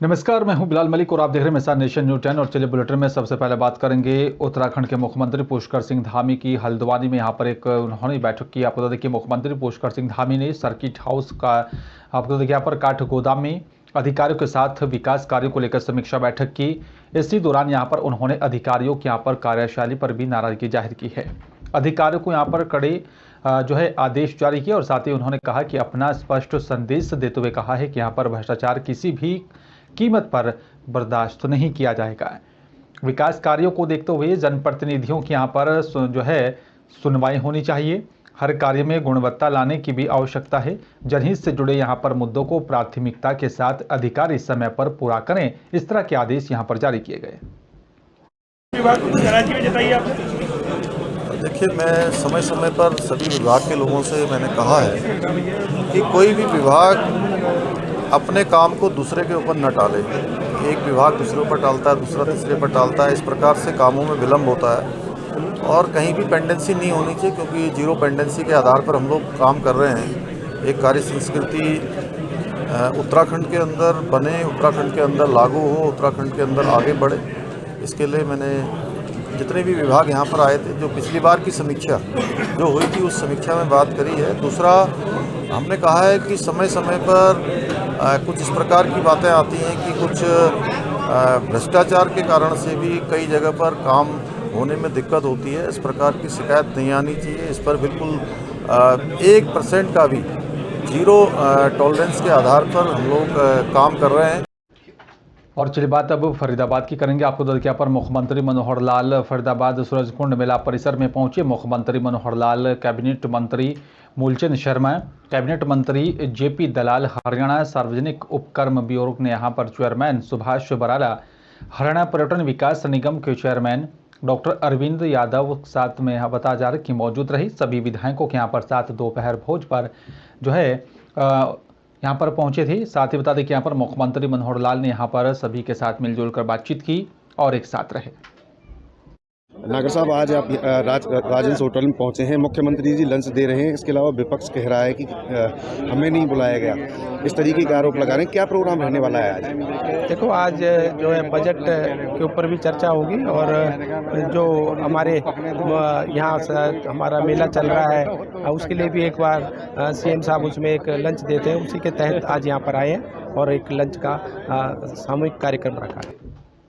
नमस्कार, मैं हूं बिलाल मलिक और आप देख रहे हैं मिसान नेशन न्यूज़ 10। और चलिए बुलेटिन में सबसे पहले बात करेंगे उत्तराखंड के मुख्यमंत्री पुष्कर सिंह धामी की। हल्द्वानी में यहां पर उन्होंने बैठक की। आपको देखिए मुख्यमंत्री पुष्कर सिंह धामी ने सर्किट हाउस का आपको देखिए यहाँ पर काठ गोदाम में अधिकारियों के साथ विकास कार्यों को लेकर समीक्षा बैठक की। इसी दौरान यहाँ पर उन्होंने अधिकारियों की यहाँ पर कार्यशैली पर भी नाराजगी जाहिर की है। अधिकारियों को यहाँ पर कड़े आदेश जारी किए और साथ ही उन्होंने कहा कि अपना स्पष्ट संदेश देते हुए कहा है कि यहाँ पर भ्रष्टाचार किसी भी कीमत पर बर्दाश्त नहीं किया जाएगा। विकास कार्यों को देखते हुए जनप्रतिनिधियों की यहाँ पर सुनवाई होनी चाहिए। हर कार्य में गुणवत्ता लाने की भी आवश्यकता है। जनहित से जुड़े यहाँ पर मुद्दों को प्राथमिकता के साथ अधिकारी समय पर पूरा करें। इस तरह के आदेश यहाँ पर जारी किए गए। देखिए, मैं समय समय पर सभी विभाग के लोगों से मैंने कहा है कि कोई भी विभाग अपने काम को दूसरे के ऊपर न टाले। एक विभाग दूसरे ऊपर टालता है, दूसरा तीसरे पर टालता है। इस प्रकार से कामों में विलम्ब होता है और कहीं भी पेंडेंसी नहीं होनी चाहिए, क्योंकि जीरो पेंडेंसी के आधार पर हम लोग काम कर रहे हैं। एक कार्य संस्कृति उत्तराखंड के अंदर बने, उत्तराखंड के अंदर लागू हो, उत्तराखंड के अंदर आगे बढ़े। इसके लिए मैंने जितने भी विभाग यहाँ पर आए थे, जो पिछली बार की समीक्षा जो हुई थी उस समीक्षा में बात करी है। दूसरा, हमने कहा है कि समय समय पर कुछ इस प्रकार की बातें आती हैं कि कुछ भ्रष्टाचार के कारण से भी कई जगह पर काम होने में दिक्कत होती है। इस प्रकार की शिकायत नहीं आनी चाहिए। इस पर बिल्कुल 1% का भी जीरो टॉलरेंस के आधार पर हम लोग काम कर रहे हैं। और चलिए बात अब फरीदाबाद की करेंगे। आपको बता दें कि यहाँ पर मुख्यमंत्री मनोहर लाल फरीदाबाद सूरजकुंड मेला परिसर में पहुंचे। मुख्यमंत्री मनोहर लाल, कैबिनेट मंत्री मूलचंद शर्मा, कैबिनेट मंत्री जेपी दलाल, हरियाणा सार्वजनिक उपक्रम ब्यूरो ने यहाँ पर चेयरमैन सुभाष बराला, हरियाणा पर्यटन विकास निगम के चेयरमैन डॉक्टर अरविंद यादव साथ में यहाँ बताया जा रहा है कि मौजूद रही। सभी विधायकों के यहाँ पर साथ दोपहर भोज पर यहाँ पर पहुंचे थे। साथ ही बता दें कि यहाँ पर मुख्यमंत्री मनोहर लाल ने यहाँ पर सभी के साथ मिलजुल कर बातचीत की और एक साथ रहे। नागर साहब, आज आप राजेंद्र होटल में पहुंचे हैं। मुख्यमंत्री जी लंच दे रहे हैं। इसके अलावा विपक्ष कह रहा है कि हमें नहीं बुलाया गया। इस तरीके के आरोप लगा रहे हैं। क्या प्रोग्राम रहने वाला है आज? देखो, आज जो है बजट के ऊपर भी चर्चा होगी और जो हमारे यहाँ हमारा मेला चल रहा है उसके लिए भी एक बार सीएम साहब उसमें एक लंच देते हैं। उसी के तहत आज यहाँ पर आए हैं और एक लंच का सामूहिक कार्यक्रम रखा है।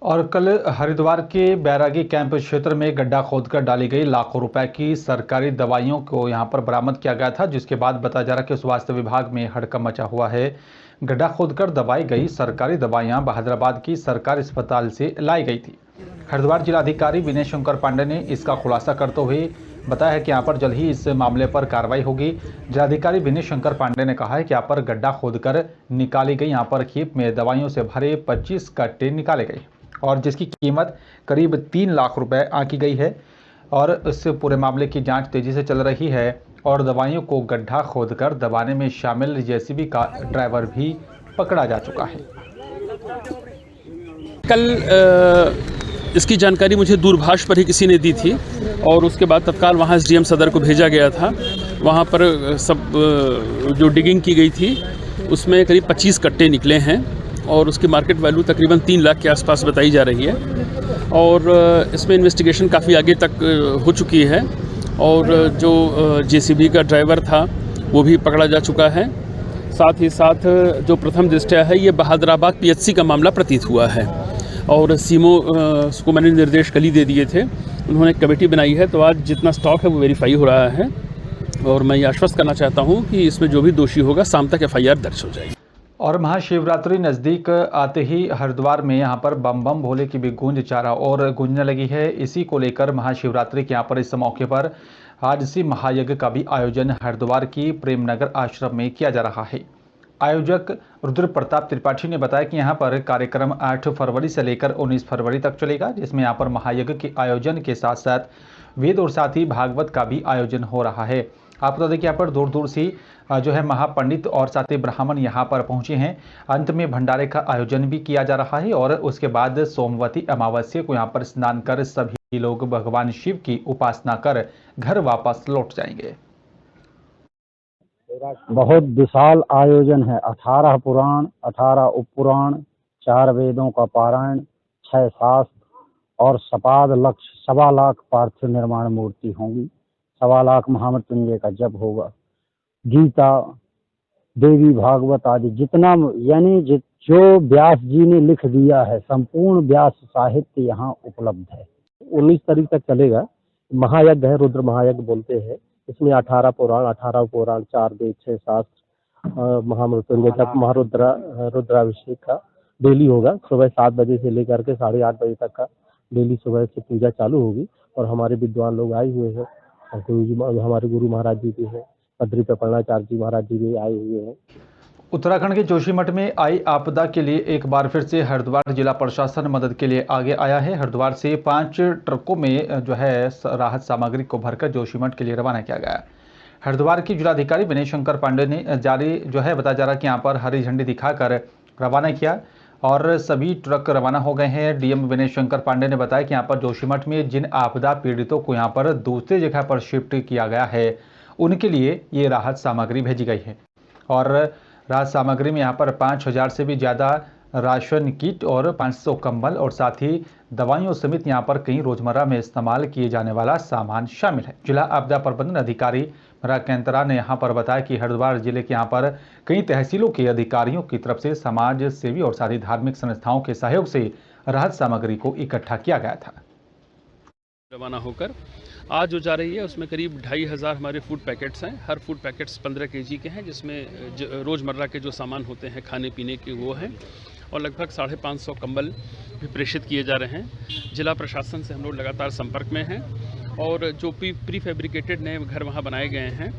और कल हरिद्वार के बैरागी कैंप क्षेत्र में गड्ढा खोदकर डाली गई लाखों रुपए की सरकारी दवाइयों को यहां पर बरामद किया गया था, जिसके बाद बताया जा रहा है कि स्वास्थ्य विभाग में हड़कंप मचा हुआ है। गड्ढा खोदकर दबाई गई सरकारी दवाइयां बहादुराबाद की सरकारी अस्पताल से लाई गई थी। हरिद्वार जिलाधिकारी विनय शंकर पांडे ने इसका खुलासा करते हुए बताया है कि यहाँ पर जल्द ही इस मामले पर कार्रवाई होगी। जिलाधिकारी विनय शंकर पांडे ने कहा है कि यहाँ पर गड्ढा खोदकर निकाली गई यहाँ पर खेप में दवाइयों से भरे 25 कट्टे निकाले गए और जिसकी कीमत करीब 3 लाख रुपए आंकी गई है। और इस पूरे मामले की जांच तेजी से चल रही है और दवाइयों को गड्ढा खोदकर दबाने में शामिल जेसीबी का ड्राइवर भी पकड़ा जा चुका है। कल इसकी जानकारी मुझे दूरभाष पर ही किसी ने दी थी और उसके बाद तत्काल वहाँ एसडीएम सदर को भेजा गया था। वहाँ पर सब जो डिगिंग की गई थी उसमें करीब 25 कट्टे निकले हैं और उसकी मार्केट वैल्यू तकरीबन 3 लाख के आसपास बताई जा रही है। और इसमें इन्वेस्टिगेशन काफ़ी आगे तक हो चुकी है और जो जेसीबी का ड्राइवर था वो भी पकड़ा जा चुका है। साथ ही साथ जो प्रथम दृष्टया है ये बहादुराबाद पीएचसी का मामला प्रतीत हुआ है और सीमो को मैंने निर्देश कल ही दे दिए थे। उन्होंने कमेटी बनाई है, तो आज जितना स्टॉक है वो वेरीफाई हो रहा है और मैं ये आश्वस्त करना चाहता हूँ कि इसमें जो भी दोषी होगा शाम तक एफआईआर दर्ज हो जाएगी। और महाशिवरात्रि नज़दीक आते ही हरिद्वार में यहाँ पर बम बम भोले की भी गूंज चारा और गूंजने लगी है। इसी को लेकर महाशिवरात्रि के यहाँ पर इस मौके पर आज से महायज्ञ का भी आयोजन हरिद्वार की प्रेमनगर आश्रम में किया जा रहा है। आयोजक रुद्र प्रताप त्रिपाठी ने बताया कि यहाँ पर कार्यक्रम 8 फरवरी से लेकर 19 फरवरी तक चलेगा, जिसमें यहाँ पर महायज्ञ के आयोजन के साथ साथ वेद और साथ ही भागवत का भी आयोजन हो रहा है। आप बता दें कि यहाँ पर दूर दूर से महापंडित और साथ ही ब्राह्मण यहाँ पर पहुंचे हैं। अंत में भंडारे का आयोजन भी किया जा रहा है और उसके बाद सोमवती अमावस्या को यहाँ पर स्नान कर सभी लोग भगवान शिव की उपासना कर घर वापस लौट जाएंगे। बहुत विशाल आयोजन है। 18 पुराण, 18 उपपुराण, 4 वेदों का पारायण, 6 शास्त्र और सपाद लक्ष्य 1.25 लाख पार्थिव निर्माण मूर्ति होंगी। 1.25 लाख महामृत्युंजय का जप होगा। गीता, देवी भागवत आदि जितना यानी जो व्यास जी ने लिख दिया है, संपूर्ण व्यास साहित्य यहाँ उपलब्ध है। 19 तारीख तक चलेगा। महायज्ञ है, रुद्र महायज्ञ बोलते हैं। इसमें 18 पुराण, 4 वेद, 6 शास्त्र, महामृत्युंजय तक रुद्राभिषेक का डेली होगा। सुबह 7 बजे से लेकर के 8:30 बजे तक का डेली सुबह से पूजा चालू होगी। और हमारे विद्वान लोग आए हुए हैं, हमारे गुरु महाराज जी भी हैं, पदरी प्रपन्नाचार्य जी महाराज जी भी आए हुए हैं। उत्तराखंड के जोशीमठ में आई आपदा के लिए एक बार फिर से हरिद्वार जिला प्रशासन मदद के लिए आगे आया है। हरिद्वार से 5 ट्रकों में जो है राहत सामग्री को भरकर जोशीमठ के लिए रवाना किया गया। हरिद्वार की जिलाधिकारी विनय शंकर पांडे ने जारी जो है बताया जा रहा है कि यहाँ पर हरी झंडी दिखाकर रवाना किया और सभी ट्रक रवाना हो गए हैं। डीएम विनय शंकर पांडे ने बताया कि यहाँ पर जोशीमठ में जिन आपदा पीड़ितों को यहाँ पर दूसरी जगह पर शिफ्ट किया गया है, उनके लिए ये राहत सामग्री भेजी गई है। और राहत सामग्री में यहाँ पर 5000 से भी ज़्यादा राशन किट और 500 कंबल और साथ ही दवाइयों समेत यहाँ पर कई रोजमर्रा में इस्तेमाल किए जाने वाला सामान शामिल है। जिला आपदा प्रबंधन अधिकारी मराकेंतरा ने यहाँ पर बताया कि हरिद्वार जिले के यहाँ पर कई तहसीलों के अधिकारियों की तरफ से समाज सेवी और साथ ही धार्मिक संस्थाओं के सहयोग से राहत सामग्री को इकट्ठा किया गया था। रवाना होकर आज जो जा रही है उसमें करीब 2500 हमारे फूड पैकेट्स हैं। हर फूड पैकेट्स 15 kg के हैं, जिसमें रोज़मर्रा के जो सामान होते हैं खाने पीने के वो हैं और लगभग 550 कंबल भी प्रेषित किए जा रहे हैं। जिला प्रशासन से हम लोग लगातार संपर्क में हैं और जो प्री फैब्रिकेटेड नए घर वहाँ बनाए गए हैं,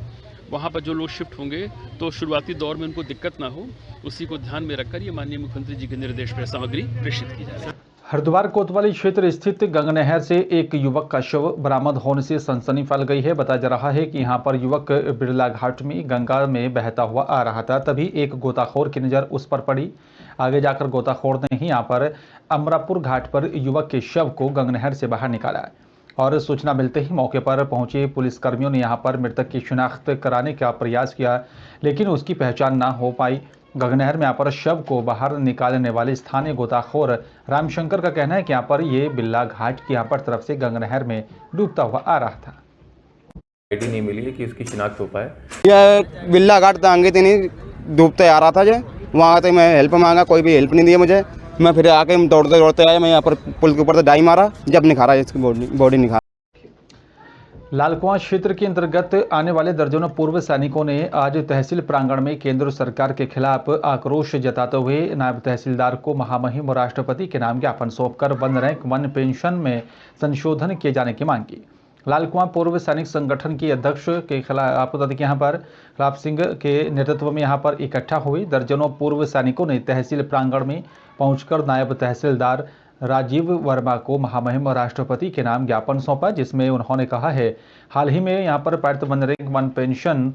वहाँ पर जो लोग शिफ्ट होंगे तो शुरुआती दौर में उनको दिक्कत ना हो, उसी को ध्यान में रखकर ये माननीय मुख्यमंत्री जी के निर्देश पर सामग्री प्रेषित की जाए। हरिद्वार कोतवाली क्षेत्र स्थित गंगनहर से एक युवक का शव बरामद होने से सनसनी फैल गई है। बताया जा रहा है कि यहां पर युवक बिरला घाट में गंगा में बहता हुआ आ रहा था, तभी एक गोताखोर की नज़र उस पर पड़ी। आगे जाकर गोताखोर ने ही यहां पर अमरापुर घाट पर युवक के शव को गंगनहर से बाहर निकाला और सूचना मिलते ही मौके पर पहुंचे पुलिसकर्मियों ने यहां पर मृतक की शिनाख्त कराने का प्रयास किया, लेकिन उसकी पहचान ना हो पाई। गंगनहर में यहाँ पर शव को बाहर निकालने वाले स्थानीय गोताखोर रामशंकर का कहना है कि यहाँ पर ये बिल्ला घाट की यहाँ पर तरफ से गंगनहर में डूबता हुआ आ रहा था। आईडी नहीं मिली है कि उसकी शिनाख्त हो पाए। ये बिल्ला घाट आगे तो नहीं डूबते आ रहा था, जो वहाँ तक मैं हेल्प मांगा, कोई भी हेल्प नहीं दिया मुझे। मैं फिर आके दौड़ते दौड़ते आया, मैं यहाँ पर पुल के ऊपर से डाई मारा, जब निखारा इसकी बॉडी निखारा। लालकुआं क्षेत्र के अंतर्गत आने वाले दर्जनों पूर्व सैनिकों ने आज तहसील प्रांगण में केंद्र सरकार के खिलाफ आक्रोश जताते हुए नायब तहसीलदार को महामहिम राष्ट्रपति के नाम ज्ञापन सौंपकर 1 रैंक 1 पेंशन में संशोधन किए जाने की मांग की। लालकुआं पूर्व सैनिक संगठन के अध्यक्ष के खिलाफ आपको बता दें कि यहाँ पर खिलाफ सिंह के नेतृत्व में यहाँ पर इकट्ठा हुई दर्जनों पूर्व सैनिकों ने तहसील प्रांगण में पहुंचकर नायब तहसीलदार राजीव वर्मा को महामहिम राष्ट्रपति के नाम ज्ञापन सौंपा, जिसमें उन्होंने कहा है हाल ही में यहाँ पर पारित 1 रैंक 1 पेंशन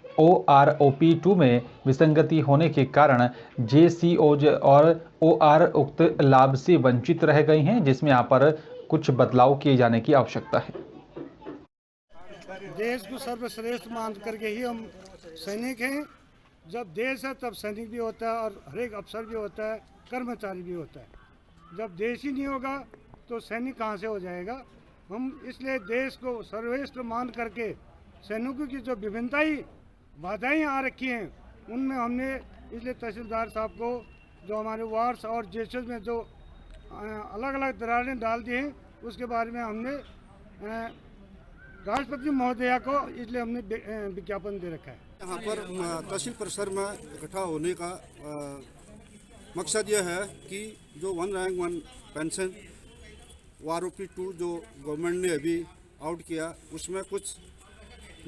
OROP 2 में विसंगति होने के कारण JCOs और OR उक्त लाभ से वंचित रह गई हैं, जिसमें यहाँ पर कुछ बदलाव किए जाने की आवश्यकता है। देश को सर्वश्रेष्ठ मान करके ही हम सैनिक हैं। जब देश है तब सैनिक भी होता है और हर एक अफसर भी होता है, कर्मचारी भी होता है। जब देश ही नहीं होगा तो सैनिक कहाँ से हो जाएगा। हम इसलिए देश को सर्वश्रेष्ठ मान करके सैनिकों की जो विभिन्नताएं बाधाएं आ रखी हैं, उनमें हमने इसलिए तहसीलदार साहब को जो हमारे वार्ड्स और जेसेस में जो अलग अलग दरारें डाल दी हैं, उसके बारे में हमने राष्ट्रपति महोदया को इसलिए हमने विज्ञापन दे रखा है। यहाँ पर तहसील परिसर में इकट्ठा होने का मकसद यह है कि जो 1 रैंक 1 पेंशन OROP 2 जो गवर्नमेंट ने अभी आउट किया, उसमें कुछ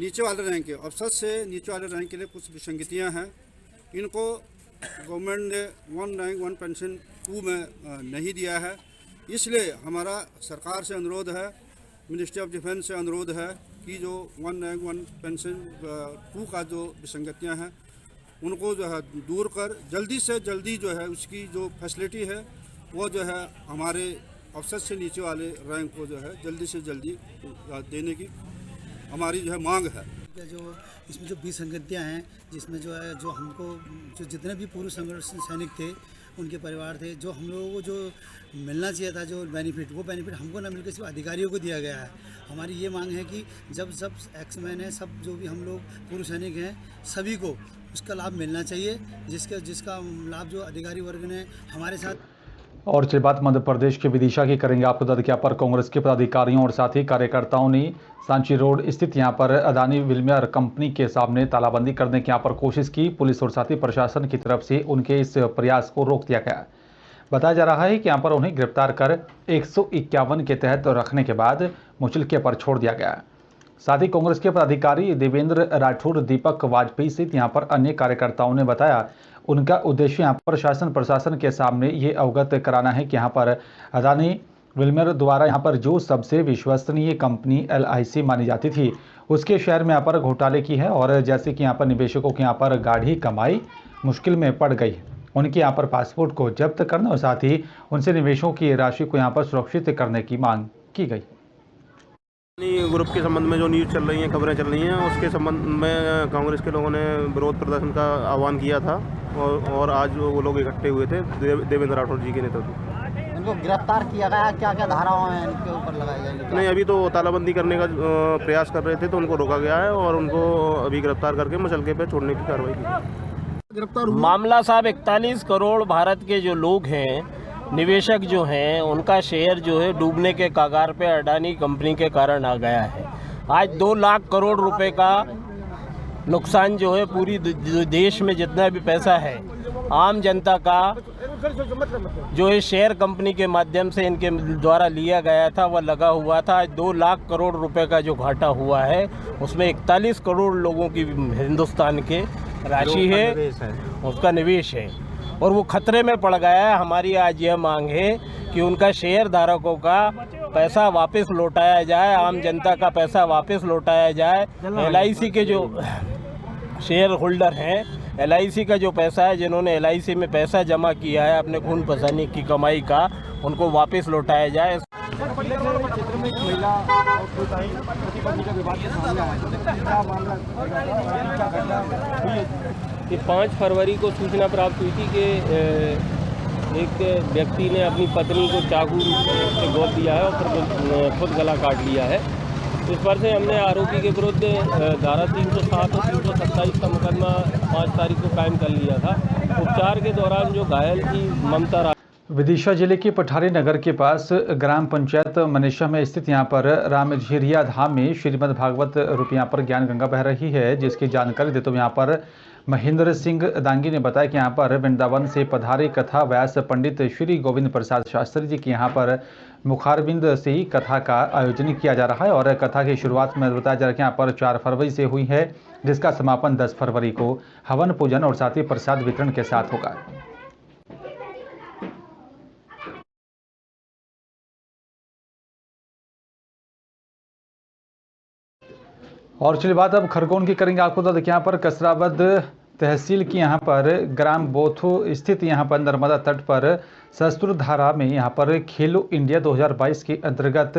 नीचे वाले रैंक के अफसर से नीचे वाले रैंक के लिए कुछ विसंगतियाँ हैं। इनको गवर्नमेंट ने 1 रैंक 1 पेंशन 2 में नहीं दिया है। इसलिए हमारा सरकार से अनुरोध है, मिनिस्ट्री ऑफ डिफेंस से अनुरोध है कि जो 1 रैंक 1 पेंशन 2 का जो विसंगतियाँ हैं उनको जो है दूर कर जल्दी से जल्दी जो है उसकी जो फैसिलिटी है वो जो है हमारे अफसर से नीचे वाले रैंक को जो है जल्दी से जल्दी देने की हमारी जो है मांग है। जो इसमें जो विसंगतियाँ हैं, जिसमें जो है जो हमको जो जितने भी पूर्व सैनिक थे उनके परिवार थे, जो हम लोगों को जो मिलना चाहिए था जो बेनिफिट, वो बेनिफिट हमको ना मिलकर सिर्फ अधिकारियों को दिया गया है। हमारी ये मांग है कि जब सब एक्समैन है, सब जो भी हम लोग पूर्व सैनिक हैं, सभी को उसका लाभ मिलना चाहिए, जिसका लाभ जो अधिकारी वर्ग ने हमारे साथ। और चलिए बात मध्य प्रदेश के विदिशा की करेंगे। आपको बता दें कि यहाँ पर कांग्रेस के पदाधिकारियों और साथ ही कार्यकर्ताओं ने सांची रोड स्थित यहाँ पर अदानी विल्मर कंपनी के सामने तालाबंदी करने की यहाँ पर कोशिश की। पुलिस और साथ ही प्रशासन की तरफ से उनके इस प्रयास को रोक दिया गया। बताया जा रहा है कि यहाँ पर उन्हें गिरफ्तार कर 151 के तहत रखने के बाद मुचलके पर छोड़ दिया गया। साथ ही कांग्रेस के पदाधिकारी देवेंद्र राठौर, दीपक वाजपेयी सहित यहाँ पर अन्य कार्यकर्ताओं ने बताया उनका उद्देश्य यहाँ पर शासन प्रशासन के सामने ये अवगत कराना है कि यहाँ पर अदानी विल्मर द्वारा यहाँ पर जो सबसे विश्वसनीय कंपनी LIC मानी जाती थी, उसके शेयर में यहाँ पर घोटाले की है और जैसे कि यहाँ पर निवेशकों की यहाँ पर गाढ़ी कमाई मुश्किल में पड़ गई, उनके यहाँ पर पासपोर्ट को जब्त करने और साथ ही उनसे निवेशों की राशि को यहाँ पर सुरक्षित करने की मांग की गई। ग्रुप के संबंध में जो न्यूज़ चल रही हैं, खबरें चल रही हैं, उसके संबंध में कांग्रेस के लोगों ने विरोध प्रदर्शन का आह्वान किया था और आज वो लोग इकट्ठे हुए थे देवेंद्र राठौर जी के नेतृत्व में। इनको गिरफ्तार किया गया, क्या क्या धाराएं हैं इनके ऊपर लगाई गई? नहीं, अभी तो तालाबंदी करने का प्रयास कर रहे थे तो उनको रोका गया है और उनको अभी गिरफ्तार करके मुचलके पे छोड़ने की कार्रवाई की। मामला साहब 41 करोड़ भारत के जो लोग हैं, निवेशक जो हैं, उनका शेयर जो है डूबने के कगार पे अडानी कंपनी के कारण आ गया है। आज 2 लाख करोड़ रुपए का नुकसान जो है पूरी देश में जितना भी पैसा है आम जनता का जो है शेयर कंपनी के माध्यम से इनके द्वारा लिया गया था वह लगा हुआ था। आज 2 लाख करोड़ रुपए का जो घाटा हुआ है उसमें 41 करोड़ लोगों की हिंदुस्तान के राशि है, उसका निवेश है और वो खतरे में पड़ गया है। हमारी आज यह मांग है कि उनका शेयर धारकों का पैसा वापस लौटाया जाए, आम जनता का पैसा वापस लौटाया जाए। LIC के जो शेयर होल्डर हैं, LIC का जो पैसा है, जिन्होंने LIC में पैसा जमा किया है अपने खून पसीने की कमाई का, उनको वापस लौटाया जाए। कि 5 फरवरी को सूचना प्राप्त हुई थी कि एक व्यक्ति ने अपनी पत्नी को चाकू से गोद दिया है और फिर खुद गला काट लिया है। इस पर से हमने आरोपी के विरुद्ध धारा 307 और 327 का मुकदमा 5 तारीख को कायम कर लिया था। उपचार के दौरान जो घायल थी ममता। विदिशा जिले के पठारी नगर के पास ग्राम पंचायत मनीषा में स्थित यहाँ पर रामझिरिया धाम में श्रीमद् भागवत रूप यहाँ पर ज्ञान गंगा बह रही है, जिसकी जानकारी देते हुए यहाँ पर महेंद्र सिंह दांगी ने बताया कि यहाँ पर वृंदावन से पधारे कथा व्यास पंडित श्री गोविंद प्रसाद शास्त्री जी की यहाँ पर मुखारबिंद से ही कथा का आयोजन किया जा रहा है और कथा की शुरुआत में बताया जा रहा है कि यहाँ पर 4 फरवरी से हुई है, जिसका समापन 10 फरवरी को हवन पूजन और साथ ही प्रसाद वितरण के साथ होगा। और चलिए बात अब खरगोन की करेंगे। आपको बता दें कि यहाँ पर कसरावद तहसील की यहाँ पर ग्राम बोथो स्थित यहाँ पर नर्मदा तट पर शस्त्रधारा में यहाँ पर खेलो इंडिया 2022 के अंतर्गत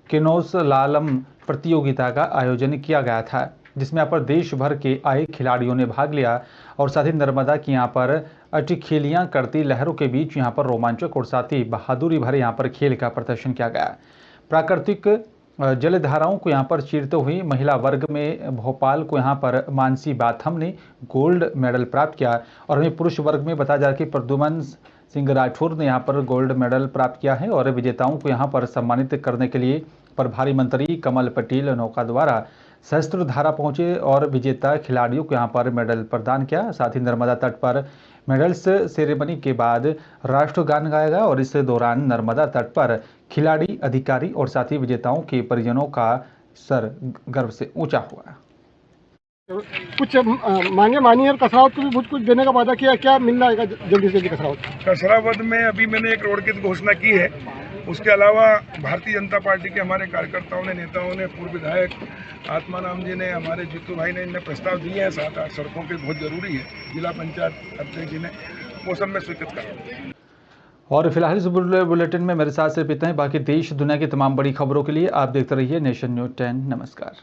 किनोस लालम प्रतियोगिता का आयोजन किया गया था, जिसमें यहाँ पर देश भर के आए खिलाड़ियों ने भाग लिया और साथ ही नर्मदा की यहाँ पर अटखेलियाँ करती लहरों के बीच यहाँ पर रोमांचक और साथ ही बहादुरी भरे यहाँ पर खेल का प्रदर्शन किया गया। प्राकृतिक जलधाराओं को यहाँ पर चीरते हुए महिला वर्ग में भोपाल को यहाँ पर मानसी बाथम ने गोल्ड मेडल प्राप्त किया और वहीं पुरुष वर्ग में बताया जा रहा है कि प्रद्युमन सिंह राठौर ने यहाँ पर गोल्ड मेडल प्राप्त किया है और विजेताओं को यहाँ पर सम्मानित करने के लिए प्रभारी मंत्री कमल पटेल नौका द्वारा शस्त्रधारा पहुंचे और विजेता खिलाड़ियों को यहाँ पर मेडल प्रदान किया। साथ ही नर्मदा तट पर मेडल्स सेरेमनी के बाद राष्ट्रगान गाया गया और इस दौरान नर्मदा तट पर खिलाड़ी, अधिकारी और साथ ही विजेताओं के परिजनों का सर गर्व से ऊंचा हुआ। कुछ मांगे मानी और कसरावत को भी बहुत कुछ देने का वादा किया, क्या मिलना है जल्दी से जल्दी? कसरावत में अभी मैंने एक रोड की घोषणा की है। उसके अलावा भारतीय जनता पार्टी के हमारे कार्यकर्ताओं ने, नेताओं ने, पूर्व विधायक आत्माराम जी ने, हमारे जीतू भाई ने, इनने प्रस्ताव दिए हैं 7-8 सड़कों के बहुत जरूरी है। जिला पंचायत अध्यक्ष जी ने वो सब में स्वीकृत करा। और फिलहाल इस बुलेटिन में मेरे साथ सिर्फ इतना ही। बाकी देश दुनिया की तमाम बड़ी खबरों के लिए आप देखते रहिए नेशन न्यूज़ 10। नमस्कार।